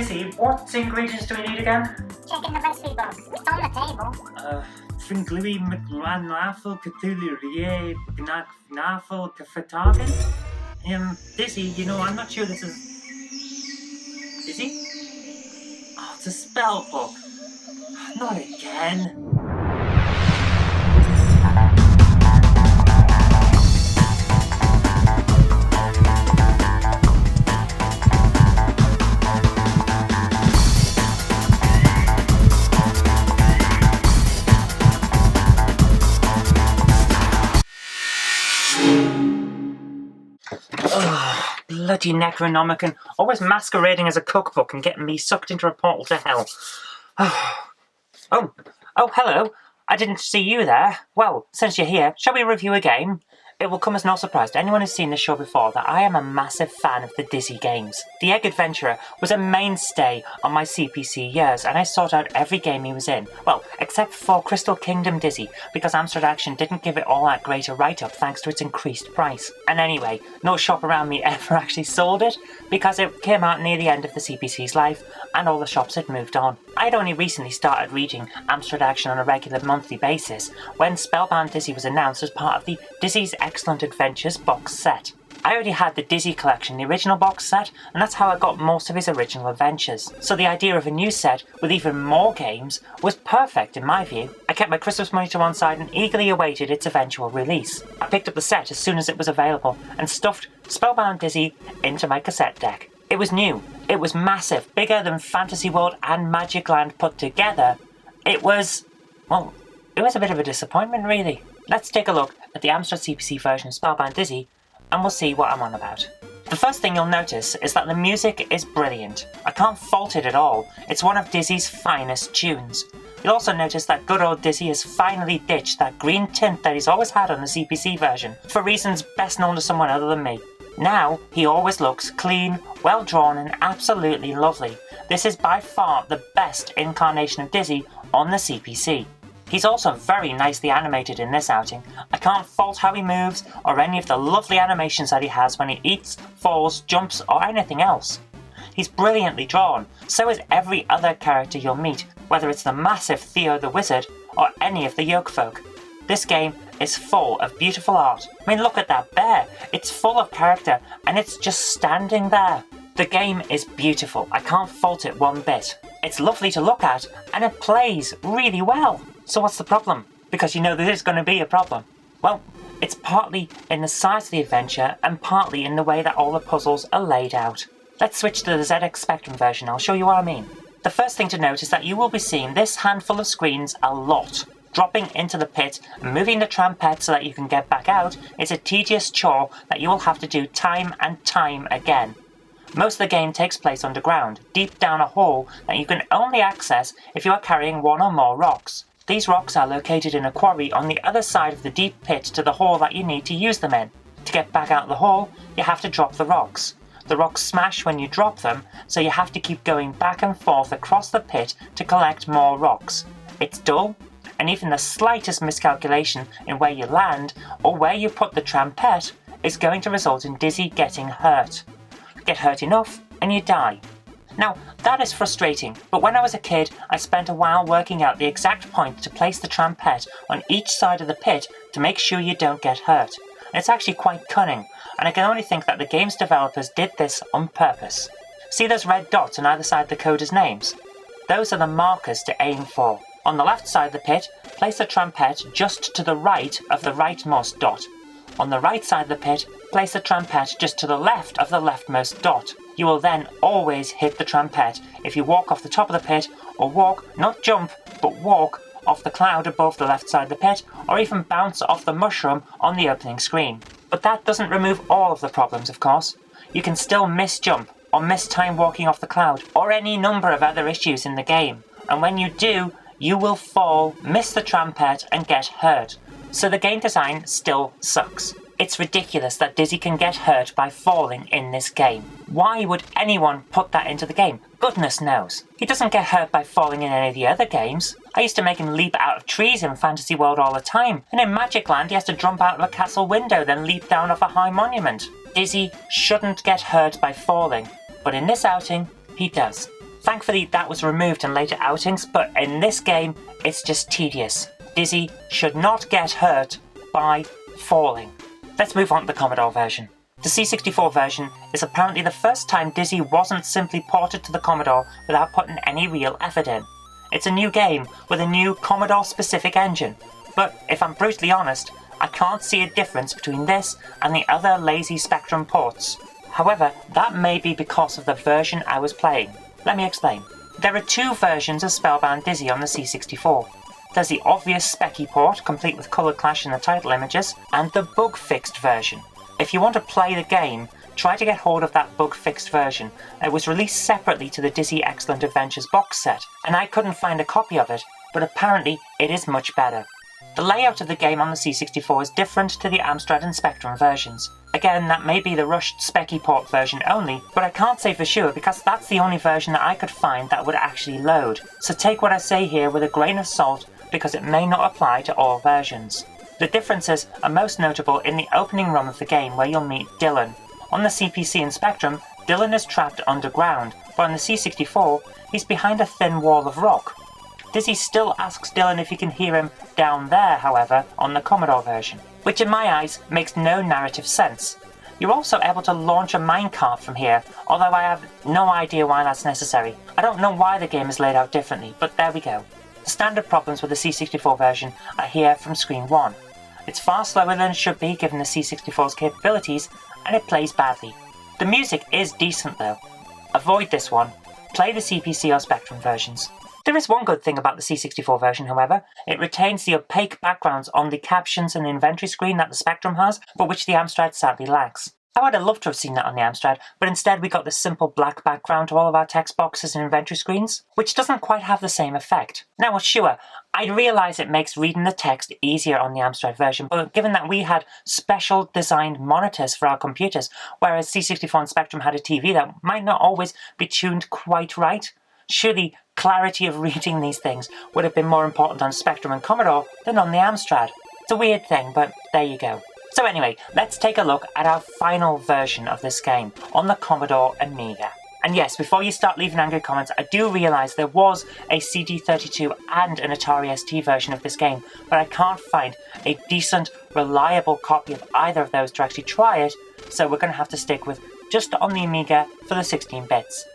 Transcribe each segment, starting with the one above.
Dizzy, what ingredients do we need again? Checking the recipe book. It's on the table. Fringli McLanafel Cthulhu Rie Gnafel Kafetagen? Dizzy, you know, I'm not sure this is... Dizzy? Oh, it's a spell book. Not again. Bloody Necronomicon, always masquerading as a cookbook and getting me sucked into a portal to hell. Oh, hello. I didn't see you there. Well, since you're here, shall we review a game? It will come as no surprise to anyone who's seen this show before that I am a massive fan of the Dizzy games. The Egg Adventurer was a mainstay on my CPC years, and I sought out every game he was in. Well, except for Crystal Kingdom Dizzy, because Amstrad Action didn't give it all that great a write-up thanks to its increased price. And anyway, no shop around me ever actually sold it, because it came out near the end of the CPC's life, and all the shops had moved on. I'd only recently started reading Amstrad Action on a regular monthly basis, when Spellbound Dizzy was announced as part of the Dizzy's Excellent Adventures box set. I already had the Dizzy collection, the original box set, and that's how I got most of his original adventures. So the idea of a new set with even more games was perfect in my view. I kept my Christmas money to one side and eagerly awaited its eventual release. I picked up the set as soon as it was available and stuffed Spellbound Dizzy into my cassette deck. It was new, it was massive, bigger than Fantasy World and Magic Land put together. It was a bit of a disappointment really. Let's take a look at the Amstrad CPC version of Spellbound Dizzy and we'll see what I'm on about. The first thing you'll notice is that the music is brilliant. I can't fault it at all. It's one of Dizzy's finest tunes. You'll also notice that good old Dizzy has finally ditched that green tint that he's always had on the CPC version, for reasons best known to someone other than me. Now, he always looks clean, well drawn and absolutely lovely. This is by far the best incarnation of Dizzy on the CPC. He's also very nicely animated in this outing. I can't fault how he moves or any of the lovely animations that he has when he eats, falls, jumps or anything else. He's brilliantly drawn, so is every other character you'll meet, whether it's the massive Theo the Wizard or any of the Yolk folk. This game is full of beautiful art. I mean, look at that bear. It's full of character and it's just standing there. The game is beautiful. I can't fault it one bit. It's lovely to look at and it plays really well. So what's the problem? Because you know there is going to be a problem. Well, it's partly in the size of the adventure and partly in the way that all the puzzles are laid out. Let's switch to the ZX Spectrum version. I'll show you what I mean. The first thing to note is that you will be seeing this handful of screens a lot. Dropping into the pit and moving the trampette so that you can get back out is a tedious chore that you will have to do time and time again. Most of the game takes place underground, deep down a hole that you can only access if you are carrying one or more rocks. These rocks are located in a quarry on the other side of the deep pit to the hole that you need to use them in. To get back out of the hole, you have to drop the rocks. The rocks smash when you drop them, so you have to keep going back and forth across the pit to collect more rocks. It's dull, and even the slightest miscalculation in where you land or where you put the trampette is going to result in Dizzy getting hurt. Get hurt enough and you die. Now, that is frustrating, but when I was a kid, I spent a while working out the exact point to place the trampette on each side of the pit to make sure you don't get hurt. And it's actually quite cunning, and I can only think that the game's developers did this on purpose. See those red dots on either side of the coder's names? Those are the markers to aim for. On the left side of the pit, place the trampette just to the right of the rightmost dot. On the right side of the pit, place the trampette just to the left of the leftmost dot. You will then always hit the trampette if you walk off the top of the pit, or walk, not jump, but walk off the cloud above the left side of the pit, or even bounce off the mushroom on the opening screen. But that doesn't remove all of the problems, of course. You can still miss jump, or miss time walking off the cloud, or any number of other issues in the game. And when you do, you will fall, miss the trampette, and get hurt. So the game design still sucks. It's ridiculous that Dizzy can get hurt by falling in this game. Why would anyone put that into the game? Goodness knows. He doesn't get hurt by falling in any of the other games. I used to make him leap out of trees in Fantasy World all the time, and in Magic Land he has to jump out of a castle window then leap down off a high monument. Dizzy shouldn't get hurt by falling, but in this outing, he does. Thankfully that was removed in later outings, but in this game it's just tedious. Dizzy should not get hurt by falling. Let's move on to the Commodore version. The C64 version is apparently the first time Dizzy wasn't simply ported to the Commodore without putting any real effort in. It's a new game with a new Commodore-specific engine, but if I'm brutally honest, I can't see a difference between this and the other lazy Spectrum ports. However, that may be because of the version I was playing. Let me explain. There are two versions of Spellbound Dizzy on the C64. There's the obvious specky port, complete with colour clash in the title images, and the bug-fixed version. If you want to play the game, try to get hold of that bug-fixed version. It was released separately to the Dizzy Excellent Adventures box set, and I couldn't find a copy of it, but apparently it is much better. The layout of the game on the C64 is different to the Amstrad and Spectrum versions. Again, that may be the rushed specky port version only, but I can't say for sure because that's the only version that I could find that would actually load. So take what I say here with a grain of salt because it may not apply to all versions. The differences are most notable in the opening run of the game where you'll meet Dylan. On the CPC and Spectrum, Dylan is trapped underground, but on the C64, he's behind a thin wall of rock. Dizzy still asks Dylan if he can hear him down there, however, on the Commodore version, which in my eyes makes no narrative sense. You're also able to launch a minecart from here, although I have no idea why that's necessary. I don't know why the game is laid out differently, but there we go. The standard problems with the C64 version are here from screen 1. It's far slower than it should be given the C64's capabilities, and it plays badly. The music is decent though. Avoid this one. Play the CPC or Spectrum versions. There is one good thing about the C64 version, however. It retains the opaque backgrounds on the captions and the inventory screen that the Spectrum has, but which the Amstrad sadly lacks. I would have loved to have seen that on the Amstrad, but instead we got this simple black background to all of our text boxes and inventory screens, which doesn't quite have the same effect. Now, sure, I realise it makes reading the text easier on the Amstrad version, but given that we had special designed monitors for our computers, whereas C64 and Spectrum had a TV that might not always be tuned quite right, surely clarity of reading these things would have been more important on Spectrum and Commodore than on the Amstrad. It's a weird thing, but there you go. So anyway, let's take a look at our final version of this game on the Commodore Amiga. And yes, before you start leaving angry comments, I do realise there was a CD32 and an Atari ST version of this game, but I can't find a decent, reliable copy of either of those to actually try it, so we're going to have to stick with just on the Amiga for the 16 bits.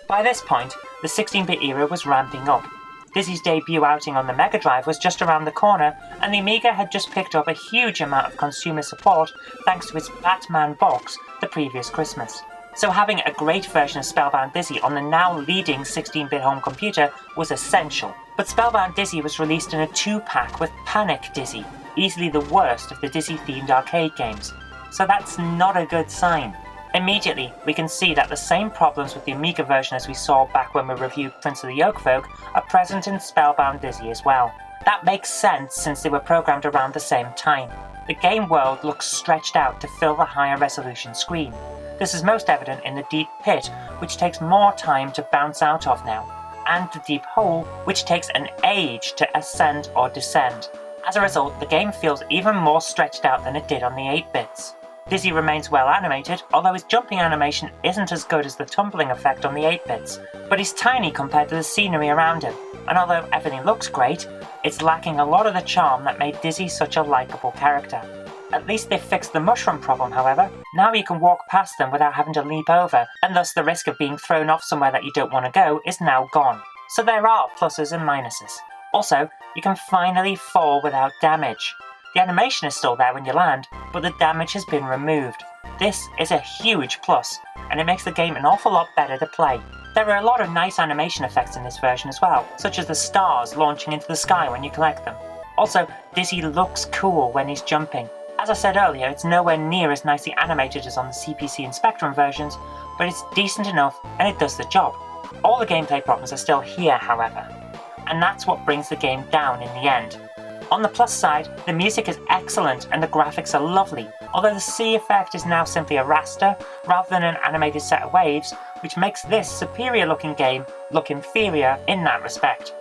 By this point, the 16-bit era was ramping up. Dizzy's debut outing on the Mega Drive was just around the corner, and the Amiga had just picked up a huge amount of consumer support thanks to its Batman box the previous Christmas. So having a great version of Spellbound Dizzy on the now leading 16-bit home computer was essential. But Spellbound Dizzy was released in a 2-pack with Panic Dizzy, easily the worst of the Dizzy-themed arcade games. So that's not a good sign. Immediately, we can see that the same problems with the Amiga version as we saw back when we reviewed Prince of the Yolk Folk are present in Spellbound Dizzy as well. That makes sense since they were programmed around the same time. The game world looks stretched out to fill the higher resolution screen. This is most evident in the deep pit, which takes more time to bounce out of now, and the deep hole, which takes an age to ascend or descend. As a result, the game feels even more stretched out than it did on the 8-bits. Dizzy remains well animated, although his jumping animation isn't as good as the tumbling effect on the 8-bits, but he's tiny compared to the scenery around him, and although everything looks great, it's lacking a lot of the charm that made Dizzy such a likeable character. At least they fixed the mushroom problem, however. Now you can walk past them without having to leap over, and thus the risk of being thrown off somewhere that you don't want to go is now gone. So there are pluses and minuses. Also, you can finally fall without damage. The animation is still there when you land, but the damage has been removed. This is a huge plus, and it makes the game an awful lot better to play. There are a lot of nice animation effects in this version as well, such as the stars launching into the sky when you collect them. Also, Dizzy looks cool when he's jumping. As I said earlier, it's nowhere near as nicely animated as on the CPC and Spectrum versions, but it's decent enough and it does the job. All the gameplay problems are still here, however, and that's what brings the game down in the end. On the plus side, the music is excellent and the graphics are lovely, although the C effect is now simply a raster rather than an animated set of waves, which makes this superior looking game look inferior in that respect.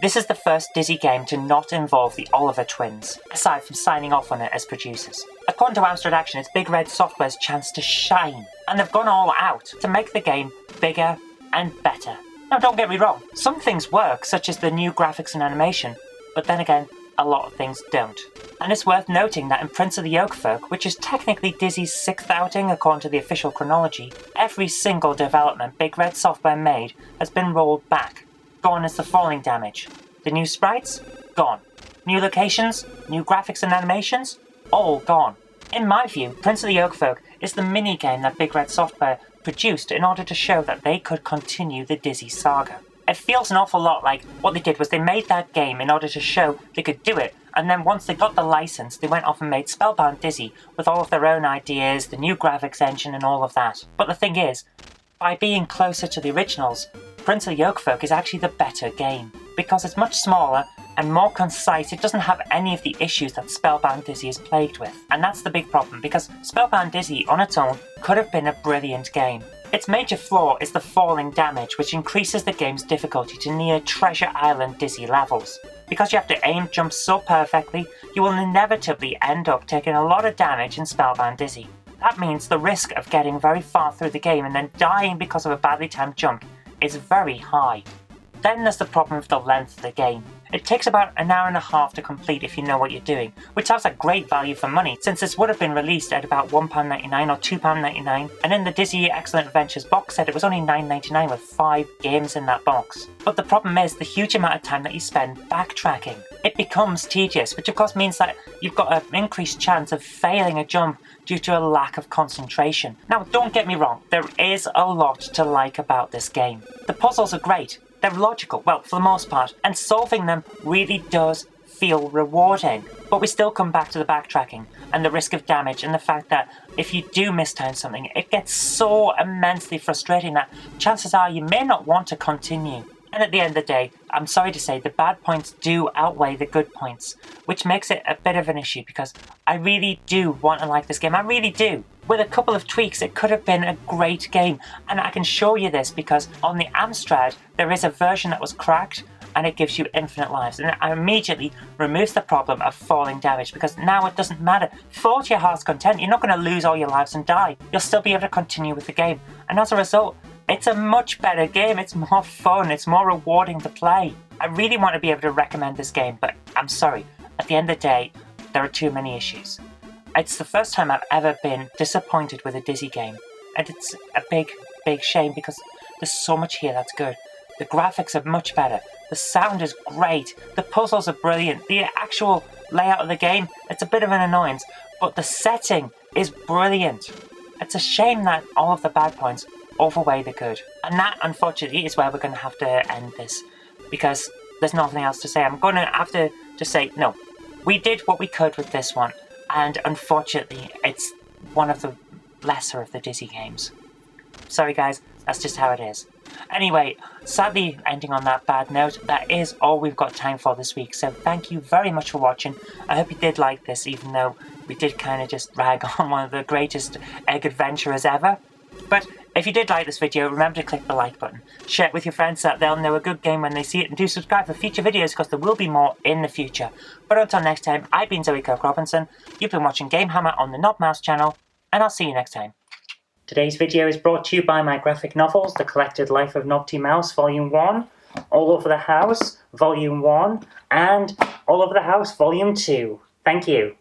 This is the first Dizzy game to not involve the Oliver twins, aside from signing off on it as producers. According to Amstrad Action, it's Big Red Software's chance to shine, and they've gone all out to make the game bigger, and better. Now don't get me wrong, some things work, such as the new graphics and animation, but then again, a lot of things don't. And it's worth noting that in Prince of the Yolk Folk, which is technically Dizzy's 6th outing according to the official chronology, every single development Big Red Software made has been rolled back. Gone is the falling damage. The new sprites? Gone. New locations? New graphics and animations? All gone. In my view, Prince of the Yolk Folk is the mini-game that Big Red Software produced in order to show that they could continue the Dizzy saga. It feels an awful lot like what they did was they made that game in order to show they could do it, and then once they got the license, they went off and made Spellbound Dizzy with all of their own ideas, the new graphics engine and all of that. But the thing is, by being closer to the originals, Prince of the Yolk Folk is actually the better game. Because it's much smaller and more concise, it doesn't have any of the issues that Spellbound Dizzy is plagued with. And that's the big problem, because Spellbound Dizzy on its own could have been a brilliant game. Its major flaw is the falling damage, which increases the game's difficulty to near Treasure Island Dizzy levels. Because you have to aim jump so perfectly, you will inevitably end up taking a lot of damage in Spellbound Dizzy. That means the risk of getting very far through the game and then dying because of a badly timed jump is very high. Then there's the problem with the length of the game. It takes about an hour and a half to complete if you know what you're doing, which sounds like great value for money since this would have been released at about £1.99 or £2.99, and in the Dizzy Excellent Adventures box set it was only £9.99 with 5 games in that box. But the problem is the huge amount of time that you spend backtracking. It becomes tedious, which of course means that you've got an increased chance of failing a jump due to a lack of concentration. Now don't get me wrong, there is a lot to like about this game. The puzzles are great. They're logical, well, for the most part, and solving them really does feel rewarding. But we still come back to the backtracking, and the risk of damage, and the fact that if you do mistime something, it gets so immensely frustrating that chances are you may not want to continue. And at the end of the day, I'm sorry to say, the bad points do outweigh the good points, which makes it a bit of an issue, because I really do want to like this game, I really do. With a couple of tweaks, it could have been a great game, and I can show you this because on the Amstrad, there is a version that was cracked, and it gives you infinite lives, and it immediately removes the problem of falling damage, because now it doesn't matter. Fall to your heart's content, you're not going to lose all your lives and die. You'll still be able to continue with the game, and as a result, it's a much better game, it's more fun, it's more rewarding to play. I really want to be able to recommend this game, but I'm sorry, at the end of the day, there are too many issues. It's the first time I've ever been disappointed with a Dizzy game, and it's a big shame because there's so much here that's good. The graphics are much better, the sound is great, the puzzles are brilliant, the actual layout of the game, it's a bit of an annoyance, but the setting is brilliant. It's a shame that all of the bad points overweigh the good. And that, unfortunately, is where we're going to have to end this, because there's nothing else to say. I'm going to have to just say, no, we did what we could with this one, and unfortunately, it's one of the lesser of the Dizzy games. Sorry guys, that's just how it is. Anyway, sadly, ending on that bad note, that is all we've got time for this week, so thank you very much for watching. I hope you did like this, even though we did kind of just rag on one of the greatest egg adventurers ever. But if you did like this video, remember to click the like button, share it with your friends so that they'll know a good game when they see it, and do subscribe for future videos because there will be more in the future. But until next time, I've been Zoe Kirk-Robinson, you've been watching GameHammer on the Knob Mouse channel, and I'll see you next time. Today's video is brought to you by my graphic novels, The Collected Life of Knobty Mouse Volume 1, All Over the House Volume 1, and All Over the House Volume 2. Thank you.